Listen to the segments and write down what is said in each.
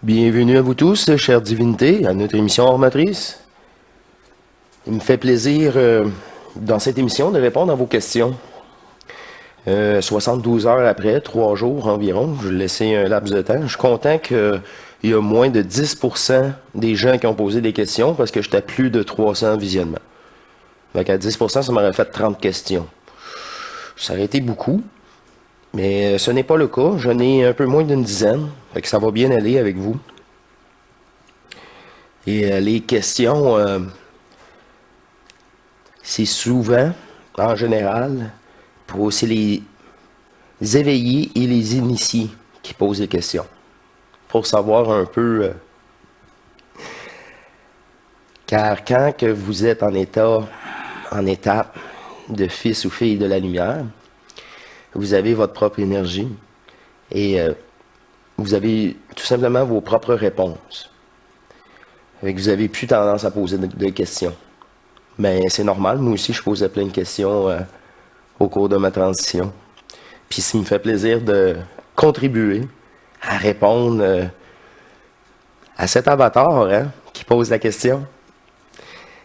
Bienvenue à vous tous, chères divinités, à notre émission Hors Matrice. Il me fait plaisir, dans cette émission, de répondre à vos questions. 72 heures après, 3 jours environ, je vais laisser un laps de temps. Je suis content qu'il y a moins de 10% des gens qui ont posé des questions parce que j'étais à plus de 300 visionnements. Donc à 10%, ça m'aurait fait 30 questions. Ça aurait été beaucoup, mais ce n'est pas le cas. J'en ai un peu moins d'une dizaine, fait que ça va bien aller avec vous. Et les questions, c'est souvent, en général, pour aussi les éveillés et les initiés qui posent des questions. Pour savoir un peu... car quand que vous êtes en étape de fils ou fille de la lumière, vous avez votre propre énergie et vous avez tout simplement vos propres réponses. Vous avez plus tendance à poser de questions. Mais c'est normal, moi aussi je posais plein de questions au cours de ma transition. Puis ça me fait plaisir de contribuer à répondre à cet avatar qui pose la question.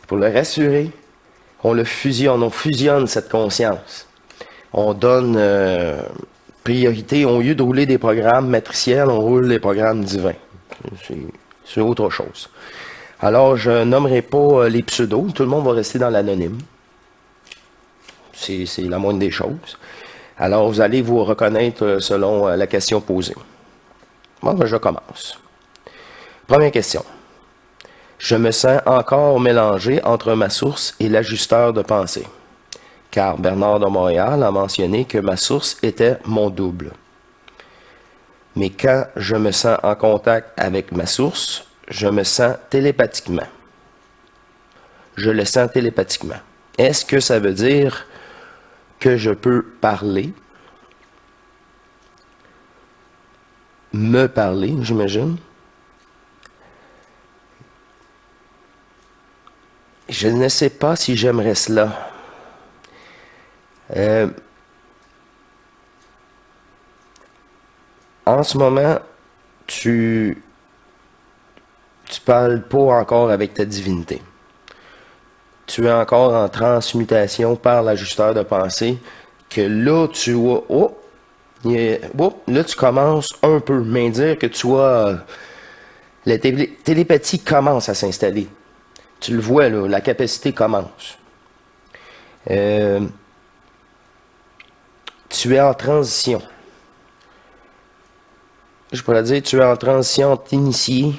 Pour le rassurer, on fusionne cette conscience. On donne priorité, au lieu de rouler des programmes matriciels, on roule des programmes divins. C'est autre chose. Alors, je nommerai pas les pseudos, tout le monde va rester dans l'anonyme. C'est la moindre des choses. Alors, vous allez vous reconnaître selon la question posée. Bon, ben, je commence. Première question. Je me sens encore mélangé entre ma source et l'ajusteur de pensée. Car Bernard de Montréal a mentionné que ma source était mon double. Mais quand je me sens en contact avec ma source, je me sens télépathiquement. Je le sens télépathiquement. Est-ce que ça veut dire que je peux parler? Me parler, j'imagine. Je ne sais pas si j'aimerais cela. En ce moment, tu parles pas encore avec ta divinité. Tu es encore en transmutation par l'ajusteur de pensée, que là, là, tu commences un peu, mais dire que tu as... la télépathie commence à s'installer. Tu le vois, là, la capacité commence. Tu es en transition. Je pourrais dire, tu es en transition entre initié,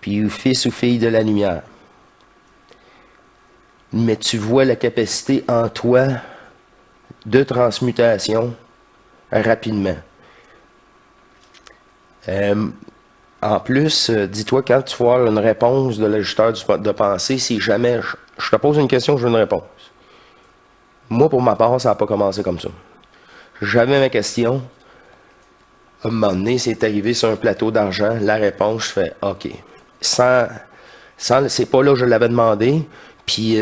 puis fils ou fille de la lumière. Mais tu vois la capacité en toi de transmutation rapidement. En plus, dis-toi, quand tu vois une réponse de l'ajusteur de pensée, si jamais je te pose une question, je veux une réponse. Moi, pour ma part, ça n'a pas commencé comme ça. J'avais ma question. À un moment donné, c'est arrivé sur un plateau d'argent. La réponse, je fais OK. C'est pas là que je l'avais demandé. Puis,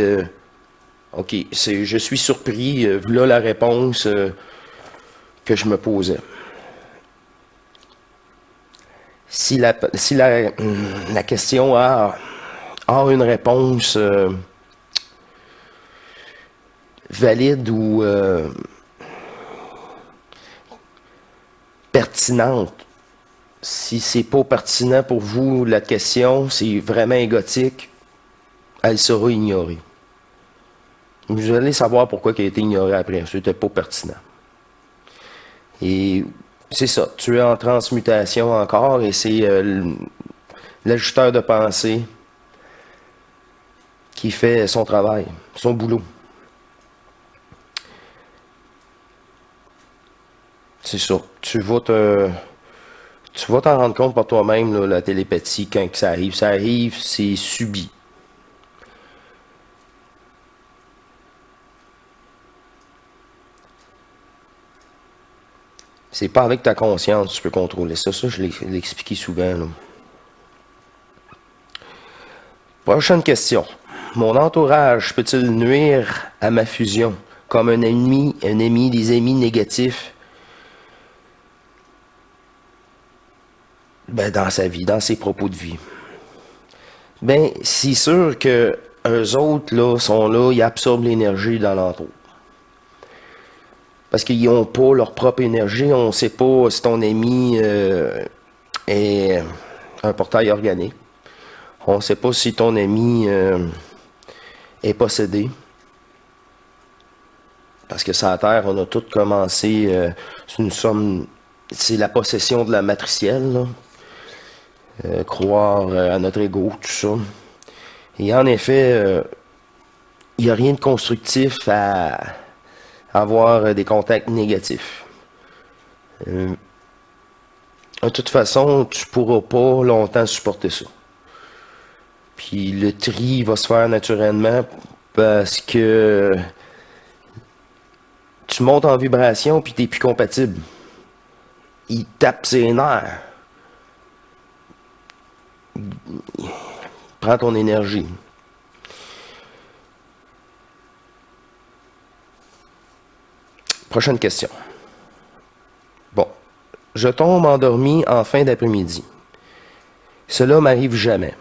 OK, je suis surpris. Voilà la réponse que je me posais. Si la question a une réponse valide ou pertinente, si c'est pas pertinent pour vous, la question, c'est vraiment égotique, elle sera ignorée. Vous allez savoir pourquoi elle a été ignorée après, c'était pas pertinent. Et c'est ça, tu es en transmutation encore et c'est l'ajusteur de pensée qui fait son travail, son boulot. C'est ça. Tu vas t'en rendre compte par toi-même, là, la télépathie, quand ça arrive. Ça arrive, c'est subi. C'est pas avec ta conscience que tu peux contrôler ça. Ça, je l'ai expliqué souvent, là. Prochaine question. Mon entourage peut-il nuire à ma fusion comme un ami, des amis négatifs? ben, dans sa vie, dans ses propos de vie. Ben, c'est sûr que eux autres, là, sont là, ils absorbent l'énergie dans l'entour. Parce qu'ils n'ont pas leur propre énergie. On ne sait pas si ton ami est un portail organique. On ne sait pas si ton ami est possédé. Parce que sur la Terre, on a tout commencé. C'est la possession de la matricielle, là. Croire à notre ego, tout ça. Et en effet, il n'y a rien de constructif à avoir des contacts négatifs. De toute façon, tu ne pourras pas longtemps supporter ça. Puis le tri va se faire naturellement parce que tu montes en vibration puis tu n'es plus compatible. Il tape ses nerfs. Prends ton énergie. Prochaine question. Bon, je tombe endormi en fin d'après-midi. Cela m'arrive jamais.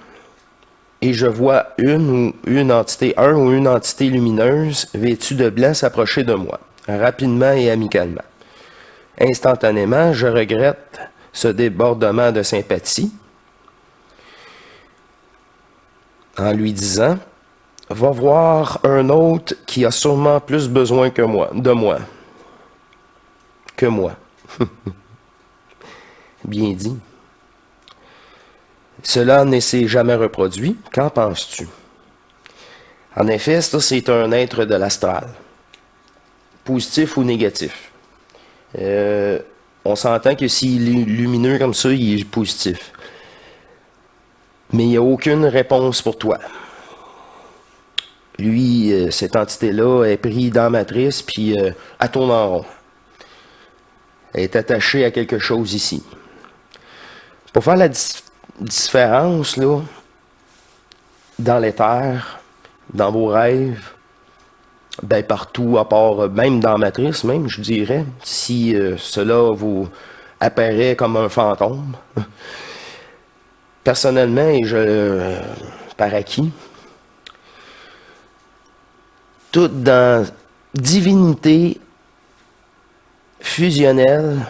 Et je vois un ou une entité lumineuse vêtue de blanc s'approcher de moi, rapidement et amicalement. Instantanément, je regrette ce débordement de sympathie en lui disant « Va voir un autre qui a sûrement plus besoin que moi, que moi. » Bien dit. Cela ne s'est jamais reproduit. Qu'en penses-tu? En effet, ça, c'est un être de l'astral. Positif ou négatif. On s'entend que s'il est lumineux comme ça, il est positif. Mais il n'y a aucune réponse pour toi. Lui, cette entité-là est prise dans la matrice, puis elle tourne en rond. Elle est attachée à quelque chose ici. Pour faire la différence, là, dans l'éther, dans vos rêves, ben partout, à part, même dans la matrice, même, je dirais, si cela vous apparaît comme un fantôme. Personnellement, et par acquis, tout dans divinité fusionnelle,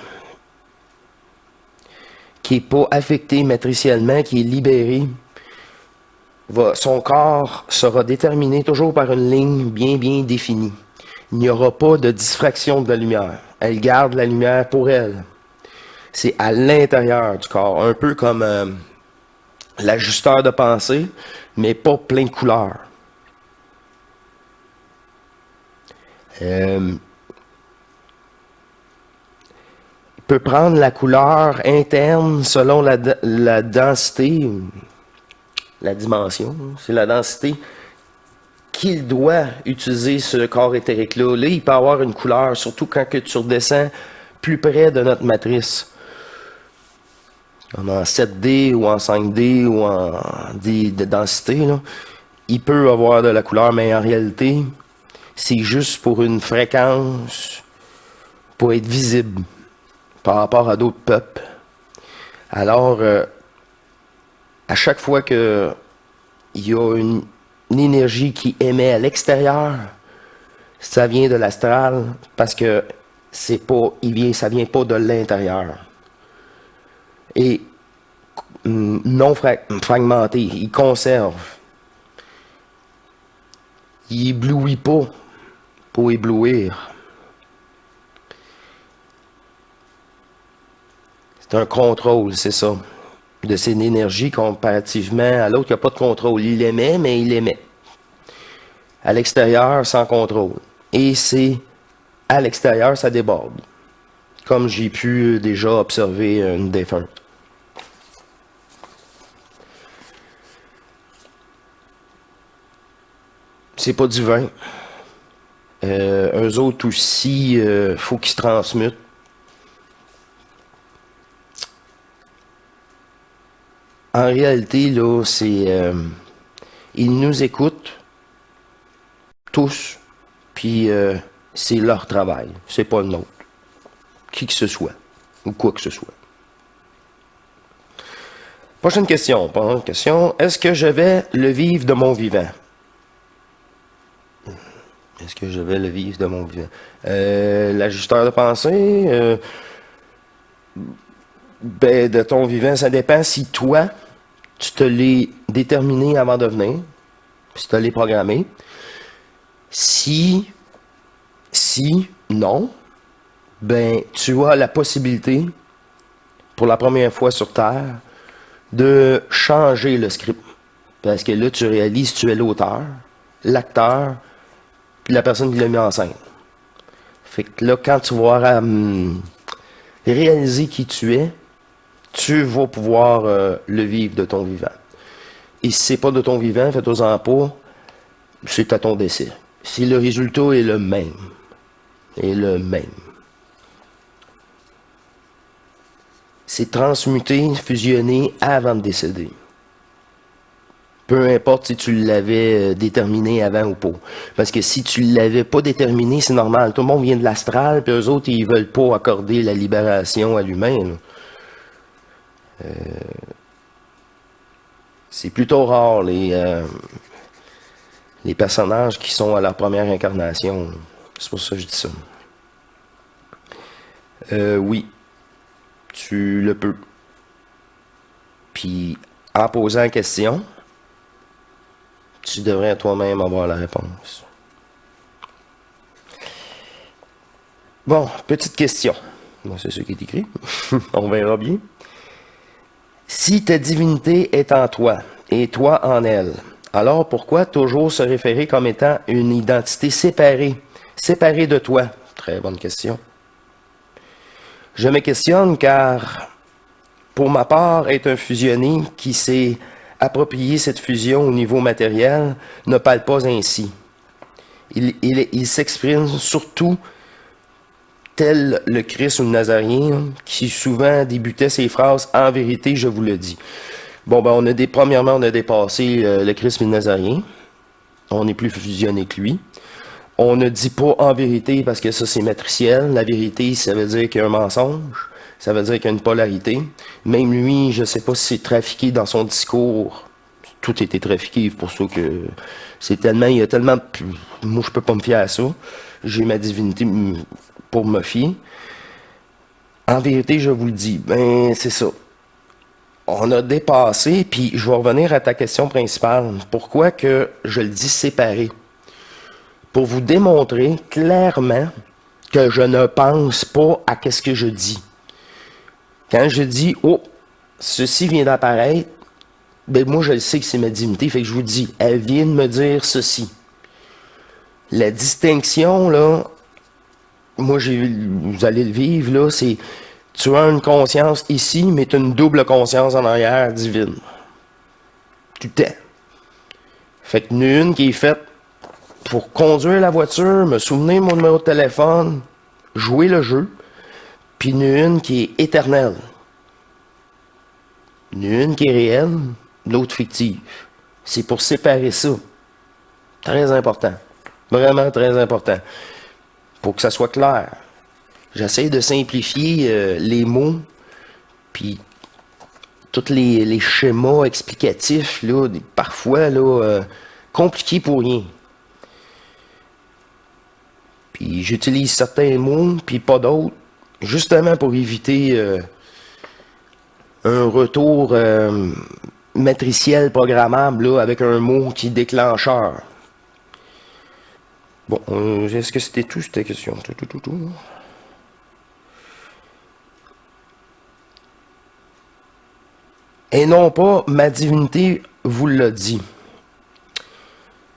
qui n'est pas affecté matriciellement, qui est libéré, son corps sera déterminé toujours par une ligne bien définie. Il n'y aura pas de diffraction de la lumière. Elle garde la lumière pour elle. C'est à l'intérieur du corps, un peu comme l'ajusteur de pensée, mais pas plein de couleurs. Il peut prendre la couleur interne selon la densité, la dimension, c'est la densité qu'il doit utiliser ce corps éthérique-là. Là, il peut avoir une couleur, surtout quand que tu redescends plus près de notre matrice. En 7D ou en 5D ou en D de densité, là, il peut avoir de la couleur, mais en réalité, c'est juste pour une fréquence, pour être visible par rapport à d'autres peuples. Alors, à chaque fois qu'il y a une énergie qui émet à l'extérieur, ça vient de l'astral parce que ça vient pas de l'intérieur. Et non fragmenté, il conserve. Il éblouit pas pour éblouir. C'est un contrôle, c'est ça, de cette énergie comparativement à l'autre. Il n'y a pas de contrôle. Il émet, mais il émet. À l'extérieur, sans contrôle. Et c'est à l'extérieur, ça déborde. Comme j'ai pu déjà observer une défunte. C'est pas du vin. Eux autres aussi, faut qu'ils se transmutent. En réalité, là, ils nous écoutent tous, puis c'est leur travail, c'est pas le nôtre. Qui que ce soit, ou quoi que ce soit. Prochaine question. Prochaine question. Est-ce que je vais le vivre de mon vivant? Est-ce que je vais le vivre de mon vivant? L'ajusteur de pensée, ben, de ton vivant, ça dépend si toi, tu te l'es déterminé avant de venir, si tu te l'es programmé. Si non, ben, tu as la possibilité, pour la première fois sur Terre, de changer le script. Parce que là, tu réalises que tu es l'auteur, l'acteur, puis la personne qui l'a mis en scène. Fait que là, quand tu vas réaliser qui tu es, tu vas pouvoir le vivre de ton vivant. Et si c'est pas de ton vivant, fais-toi-en pas, c'est à ton décès. Si le résultat est le même, c'est transmuté, fusionné avant de décéder. Peu importe si tu l'avais déterminé avant ou pas. Parce que si tu ne l'avais pas déterminé, c'est normal. Tout le monde vient de l'astral, puis eux autres, ils veulent pas accorder la libération à l'humain. C'est plutôt rare, les personnages qui sont à leur première incarnation. C'est pour ça que je dis ça. Oui, tu le peux. Puis, en posant la question, tu devrais toi-même avoir la réponse. Bon, petite question. Bon, c'est ce qui est écrit. On verra bien. Si ta divinité est en toi et toi en elle, alors pourquoi toujours se référer comme étant une identité séparée de toi? Très bonne question. Je me questionne car, pour ma part, être un fusionné qui s'est approprié cette fusion au niveau matériel ne parle pas ainsi. Il s'exprime surtout tel le Christ ou le Nazarien qui souvent débutait ses phrases « En vérité, je vous le dis ». Bon, ben premièrement, on a dépassé le Christ et le Nazarien. On n'est plus fusionné que lui. On ne dit pas en vérité parce que ça, c'est matriciel. La vérité, ça veut dire qu'il y a un mensonge. Ça veut dire qu'il y a une polarité. Même lui, je ne sais pas si c'est trafiqué dans son discours. Tout était trafiqué, pour ça que c'est tellement, il y a tellement, moi je peux pas me fier à ça. J'ai ma divinité pour me fier. En vérité, je vous le dis, ben c'est ça. On a dépassé, puis je vais revenir à ta question principale. Pourquoi que je le dis séparé? Pour vous démontrer clairement que je ne pense pas à ce que je dis. Quand je dis « Oh, ceci vient d'apparaître », ben moi je le sais que c'est ma divinité, fait que je vous dis, elle vient de me dire ceci. La distinction, là, moi vous allez le vivre, là, c'est tu as une conscience ici, mais tu as une double conscience en arrière divine. Tout le temps. Fait que une qui est faite pour conduire la voiture, me souvenir de mon numéro de téléphone, jouer le jeu, puis une qui est éternelle. Une qui est réelle, l'autre fictive. C'est pour séparer ça. Très important. Vraiment très important. Pour que ça soit clair. J'essaie de simplifier les mots, puis tous les schémas explicatifs, là, parfois là, compliqués pour rien. Puis j'utilise certains mots, puis pas d'autres, justement pour éviter un retour matriciel programmable là, avec un mot qui est déclencheur. Bon, est-ce que c'était tout cette question? Tout. Et non pas ma divinité vous l'a dit.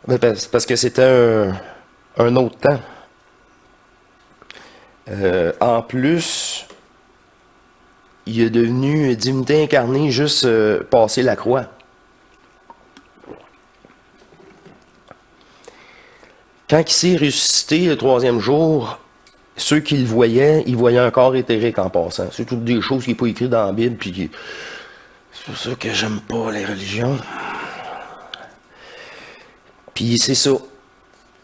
Parce que c'était un autre temps. En plus, il est devenu divinité incarnée juste passer la croix. Quand il s'est ressuscité le troisième jour, ceux qui le voyaient, ils voyaient un corps éthérique en passant. C'est toutes des choses qui n'est pas écrites dans la Bible, puis c'est pour ça que j'aime pas les religions. Puis c'est ça.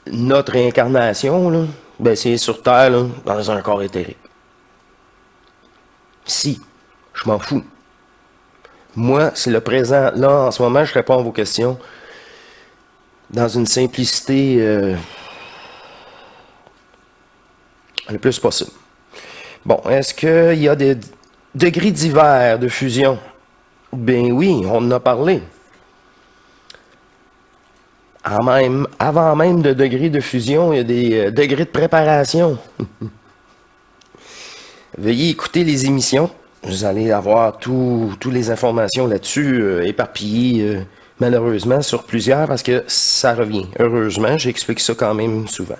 Notre incarnation, là, ben c'est sur Terre, là, dans un corps éthérique. Si, je m'en fous. Moi, c'est le présent. Là, en ce moment, je réponds à vos questions dans une simplicité le plus possible. Bon, est-ce qu'il y a des degrés divers de fusion? Ben oui, on en a parlé. Avant même de degrés de fusion, il y a des degrés de préparation. Veuillez écouter les émissions. Vous allez avoir toutes les informations là-dessus, éparpillées malheureusement sur plusieurs parce que ça revient. Heureusement, j'explique ça quand même souvent.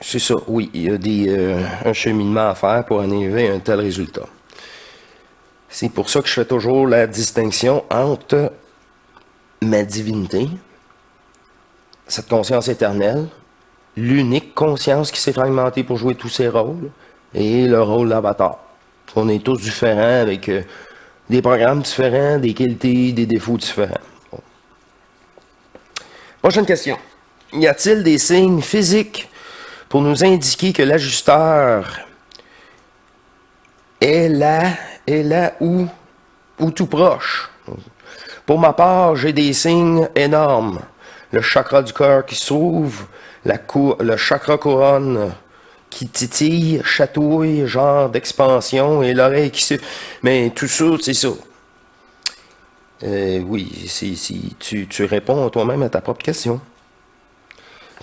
C'est ça, oui, il y a un cheminement à faire pour en arriver à un tel résultat. C'est pour ça que je fais toujours la distinction entre ma divinité, cette conscience éternelle, l'unique conscience qui s'est fragmentée pour jouer tous ses rôles, et le rôle d'avatar. On est tous différents avec des programmes différents, des qualités, des défauts différents. Bon. Prochaine question. Y a-t-il des signes physiques pour nous indiquer que l'ajusteur est là ou tout proche? Pour ma part, j'ai des signes énormes. Le chakra du cœur qui s'ouvre, le chakra couronne qui titille, chatouille, genre d'expansion, et l'oreille qui se... Mais tout ça, c'est ça. Oui, si tu réponds toi-même à ta propre question.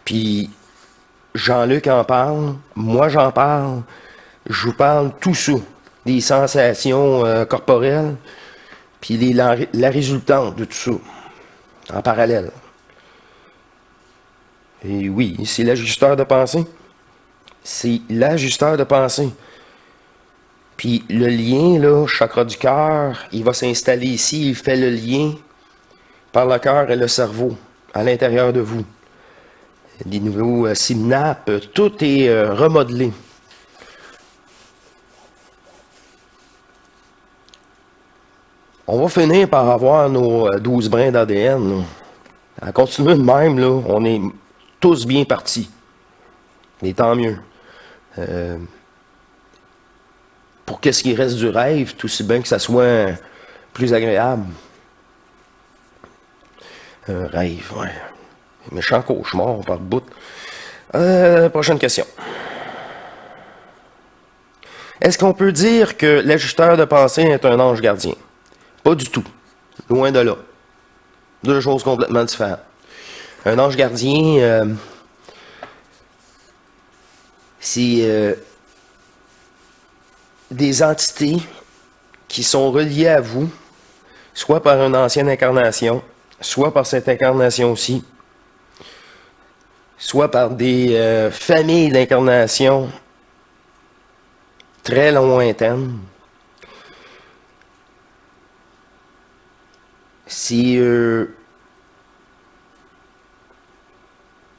Puis, Jean-Luc en parle, moi j'en parle, je vous parle tout ça, des sensations corporelles, puis la résultante de tout ça, en parallèle. Et oui, c'est l'ajusteur de pensée. C'est l'ajusteur de pensée. Puis le lien, là, chakra du cœur, il va s'installer ici, il fait le lien par le cœur et le cerveau, à l'intérieur de vous. Des nouveaux synapses, tout est remodelé. On va finir par avoir nos 12 brins d'ADN. À continuer de même, là, on est tous bien partis. Et tant mieux. Pour qu'est-ce qui reste du rêve, tout aussi bien que ça soit plus agréable. Un rêve, ouais. Méchant cauchemar par bout. Prochaine question. Est-ce qu'on peut dire que l'ajusteur de pensée est un ange gardien? Pas du tout. Loin de là. Deux choses complètement différentes. Un ange gardien, c'est des entités qui sont reliées à vous, soit par une ancienne incarnation, soit par cette incarnation aussi, soit par des familles d'incarnations très lointaines.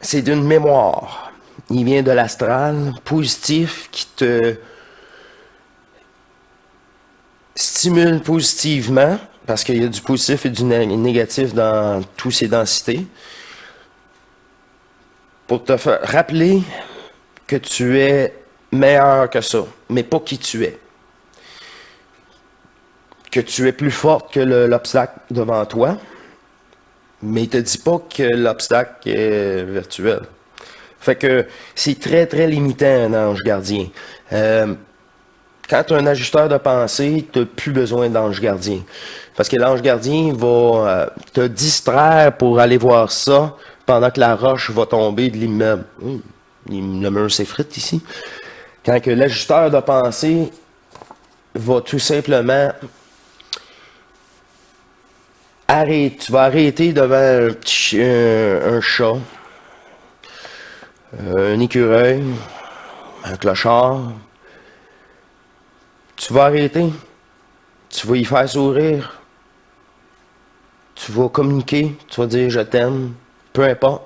C'est d'une mémoire. Il vient de l'astral, positif, qui te stimule positivement, parce qu'il y a du positif et du négatif dans toutes ces densités, pour te faire rappeler que tu es meilleur que ça, mais pas qui tu es. Que tu es plus forte que l'obstacle devant toi, mais il te dit pas que l'obstacle est virtuel. Fait que c'est très, très limitant, un ange gardien. Quand tu as un ajusteur de pensée, tu n'as plus besoin d'ange gardien. Parce que l'ange gardien va te distraire pour aller voir ça pendant que la roche va tomber de l'immeuble. Le mur s'effrite ici. Quand que l'ajusteur de pensée va tout simplement tu vas arrêter devant un chat, un écureuil, un clochard. Tu vas arrêter, tu vas y faire sourire, tu vas communiquer, tu vas dire je t'aime, peu importe.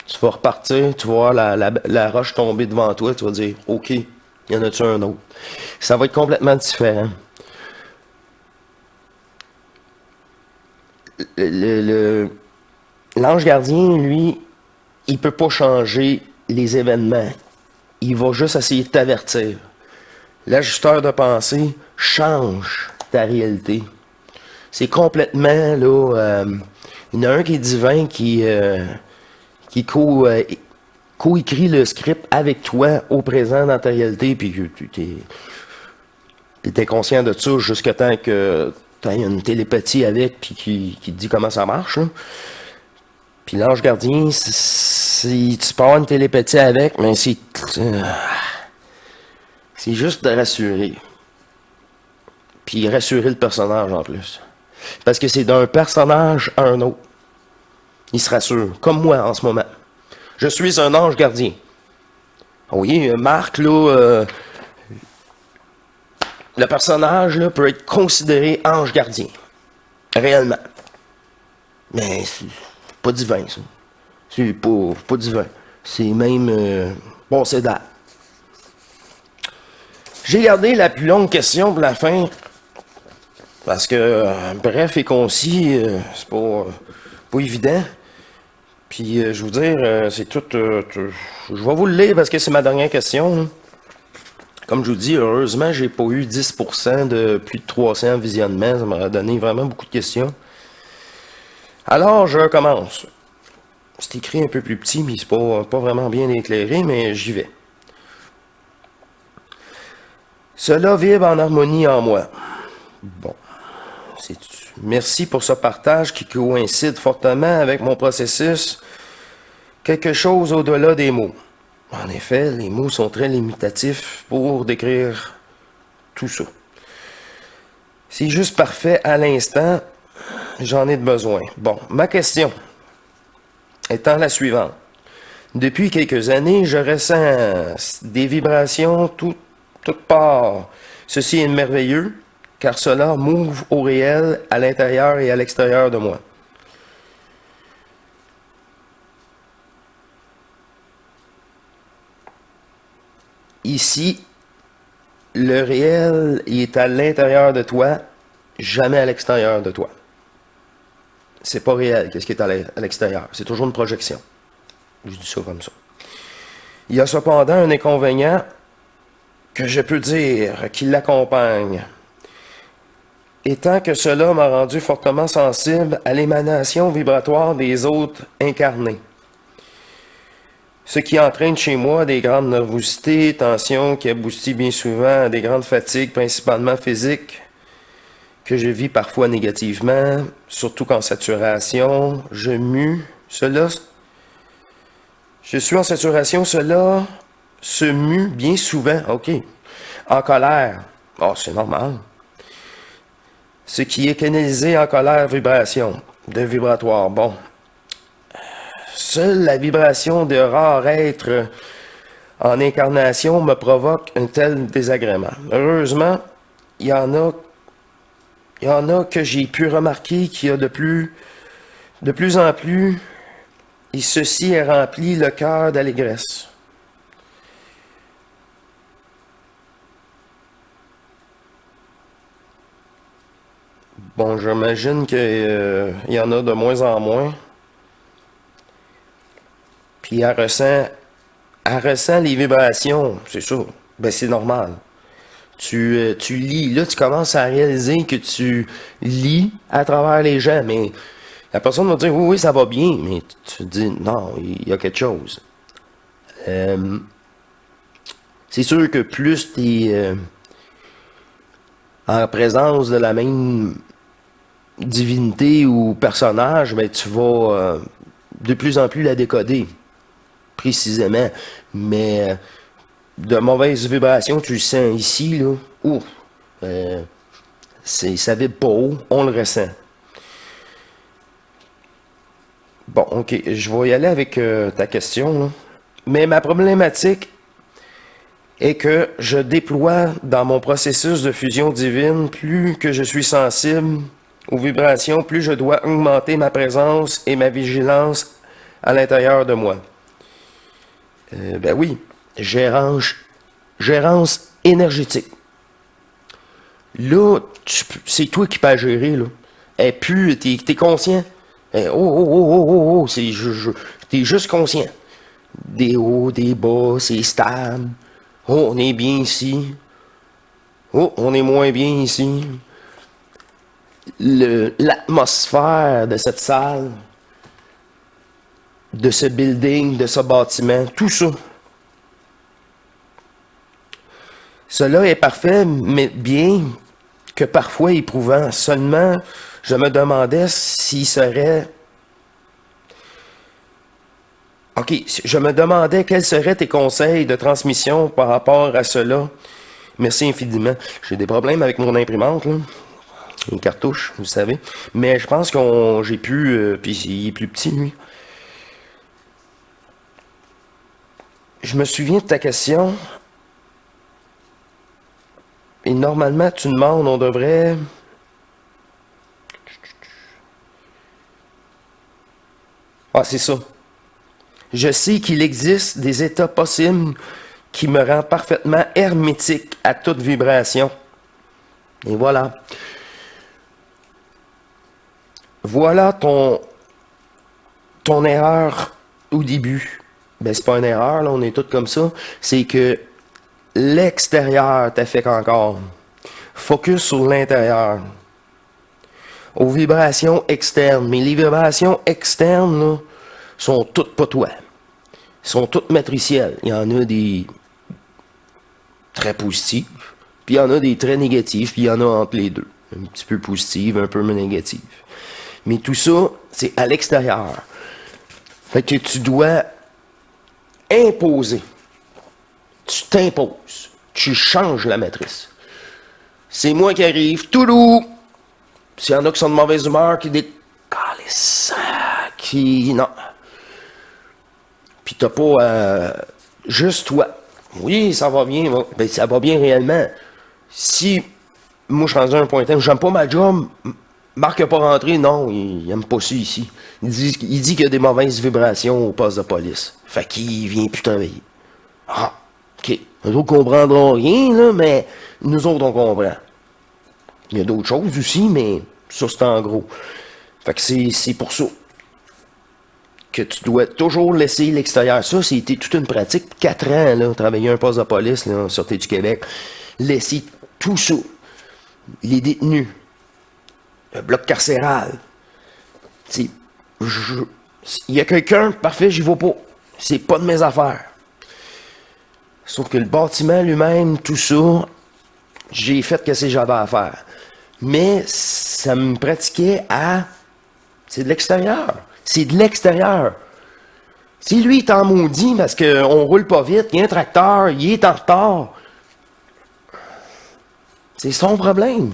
Tu vas repartir, tu vas voir la roche tomber devant toi, tu vas dire ok, il y en a-tu un autre. Ça va être complètement différent. L'ange gardien, lui, il peut pas changer les événements. Il va juste essayer de t'avertir. L'ajusteur de pensée change ta réalité. C'est complètement, là, il y en a un qui est divin qui co-écrit le script avec toi au présent dans ta réalité, puis tu es conscient de ça jusqu'à temps que tu aies une télépathie avec, puis qui te dit comment ça marche. Là. Puis l'ange gardien, tu peux avoir une télépathie avec, mais c'est juste de rassurer. Puis rassurer le personnage en plus. Parce que c'est d'un personnage à un autre. Il se rassure, comme moi en ce moment. Je suis un ange gardien. Oui, Marc, là, le personnage là, peut être considéré ange gardien. Réellement. Mais c'est pas divin, ça. C'est pas divin. C'est même... bon, c'est là. J'ai gardé la plus longue question pour la fin. Parce que, bref et concis, c'est pas évident. Puis, je vous dire, c'est tout... je vais vous le lire parce que c'est ma dernière question. Hein. Comme je vous dis, heureusement, j'ai pas eu 10% de plus de 300 visionnements. Ça m'a donné vraiment beaucoup de questions. Alors, je recommence. C'est écrit un peu plus petit, mais c'est pas vraiment bien éclairé, mais j'y vais. Cela vibre en harmonie en moi. Bon. Merci pour ce partage qui coïncide fortement avec mon processus. Quelque chose au-delà des mots. En effet, les mots sont très limitatifs pour décrire tout ça. C'est juste parfait à l'instant. J'en ai besoin. Bon, ma question étant la suivante. Depuis quelques années, je ressens des vibrations toutes parts. Ceci est merveilleux, car cela m'ouvre au réel, à l'intérieur et à l'extérieur de moi. Ici, le réel, il est à l'intérieur de toi, jamais à l'extérieur de toi. C'est pas réel, qu'est-ce qui est à l'extérieur. C'est toujours une projection. Je dis ça comme ça. Il y a cependant un inconvénient que je peux dire qui l'accompagne. Étant que cela m'a rendu fortement sensible à l'émanation vibratoire des autres incarnés. Ce qui entraîne chez moi des grandes nervosités, tensions qui aboutissent bien souvent à des grandes fatigues, principalement physiques, que je vis parfois négativement, surtout qu'en saturation, je suis en saturation, cela se mue bien souvent, ok, en colère. Oh, c'est normal. Ce qui est canalisé en colère, vibration, de vibratoire, bon. Seule la vibration de rare être en incarnation me provoque un tel désagrément. Heureusement, il y en a que j'ai pu remarquer qu'il y a de plus en plus, et ceci est rempli le cœur d'allégresse. Bon, j'imagine qu'il y en a de moins en moins. Puis elle ressent les vibrations, c'est ça. Ben c'est normal. Tu lis, là tu commences à réaliser que tu lis à travers les gens, mais la personne va dire oui, oui, ça va bien, mais tu te dis non, il y a quelque chose. C'est sûr que plus tu es en présence de la même divinité ou personnage, ben tu vas de plus en plus la décoder, précisément. Mais de mauvaises vibrations, tu le sens ici, là. Ouf! Ça vibre pas haut, on le ressent. Bon, ok, je vais y aller avec ta question, là. Mais ma problématique est que je déploie dans mon processus de fusion divine, plus que je suis sensible aux vibrations, plus je dois augmenter ma présence et ma vigilance à l'intérieur de moi. Ben oui, gérance énergétique. Là, c'est toi qui peux gérer, là. Et puis, t'es conscient. T'es juste conscient. des hauts, des bas, c'est stable. Oh, on est bien ici. Oh, on est moins bien ici. L'atmosphère de cette salle, de ce building, de ce bâtiment, tout ça. Cela est parfait, mais bien que parfois éprouvant. Seulement, je me demandais s'il serait... OK, je me demandais quels seraient tes conseils de transmission par rapport à cela. Merci infiniment. J'ai des problèmes avec mon imprimante, là. Une cartouche, vous savez. Mais je pense que j'ai pu... puis il est plus petit, lui. Je me souviens de ta question. Et normalement, tu demandes, on devrait... Ah, c'est ça. Je sais qu'il existe des états possibles qui me rendent parfaitement hermétique à toute vibration. Et voilà. Voilà ton erreur au début. Ben, c'est pas une erreur, là, on est tous comme ça. C'est que l'extérieur t'affecte encore. Focus sur l'intérieur. Aux vibrations externes. Mais les vibrations externes, là, sont toutes pas toi. Sont toutes matricielles. Il y en a des très positifs, puis il y en a des très négatifs, puis il y en a entre les deux. Un petit peu positif, un peu négatif. Mais tout ça, c'est à l'extérieur. Fait que tu dois imposer. Tu t'imposes. Tu changes la matrice. C'est moi qui arrive, tout doux. S'il y en a qui sont de mauvaise humeur, qui décalissent, qui... Non. Puis t'as pas... juste toi. Oui, ça va bien. Ben, ça va bien réellement. Si moi je suis rendu à un point tel, j'aime pas ma job, Marc n'a pas rentré, non, il aime pas ça ici. Il dit qu'il y a des mauvaises vibrations au poste de police. Fait qu'il vient plus travailler. Ah, ok. Les autres comprendront rien, là, mais nous autres, on comprend. Il y a d'autres choses aussi, mais ça, c'est en gros. Fait que c'est pour ça que tu dois toujours laisser l'extérieur. Ça, c'était toute une pratique. 4 ans, là, travailler un poste de police, là, en Sûreté du Québec. Laisser tout ça. Les détenus. Le bloc carcéral. Il y a quelqu'un, parfait, j'y vais pas. C'est pas de mes affaires. Sauf que le bâtiment lui-même, tout ça, j'ai fait ce que j'avais à faire. Mais ça me pratiquait à... C'est de l'extérieur. C'est de l'extérieur. Si lui est en maudit parce qu'on roule pas vite, il y a un tracteur, il est en retard, c'est son problème.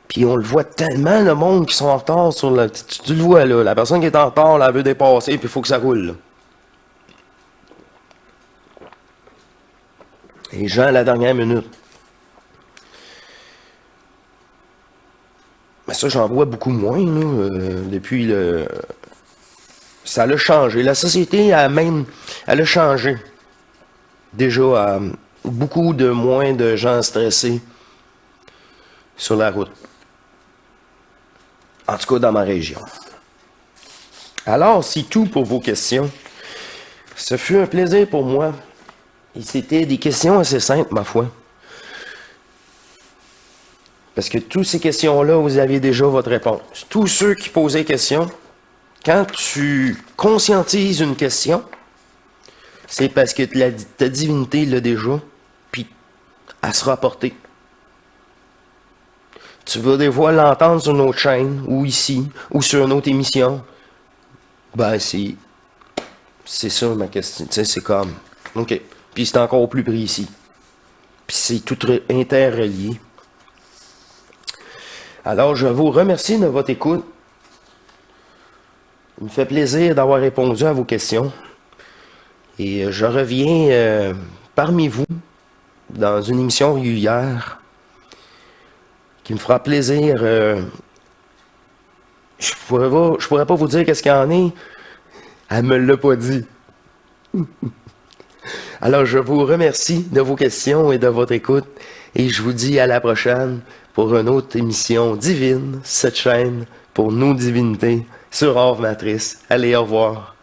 Puis on le voit tellement, le monde qui sont en retard sur le... Tu le vois là, la personne qui est en retard, elle veut dépasser, puis il faut que ça roule. Là. Les gens à la dernière minute. Mais ça, j'en vois beaucoup moins, là, depuis le... Ça a changé. La société, elle a changé. Déjà, beaucoup de moins de gens stressés sur la route. En tout cas, dans ma région. Alors, c'est tout pour vos questions. Ce fut un plaisir pour moi. Et c'était des questions assez simples, ma foi. Parce que toutes ces questions-là, vous aviez déjà votre réponse. Tous ceux qui posaient questions, quand tu conscientises une question, c'est parce que ta divinité l'a déjà, puis elle sera apportée. Tu vas des fois l'entendre sur une autre chaîne, ou ici, ou sur une autre émission. Ben, c'est ça ma question. Tu sais, c'est comme, OK. Puis c'est encore plus précis. Puis c'est tout interrelié. Alors, je vous remercie de votre écoute. Il me fait plaisir d'avoir répondu à vos questions. Et je reviens parmi vous dans une émission régulière qui me fera plaisir. Je pourrais pas vous dire qu'est-ce qu'il y en est. Elle me l'a pas dit. Alors, je vous remercie de vos questions et de votre écoute. Et je vous dis à la prochaine pour une autre émission divine, cette chaîne pour nos divinités. sur Hors Matrice. Allez, au revoir.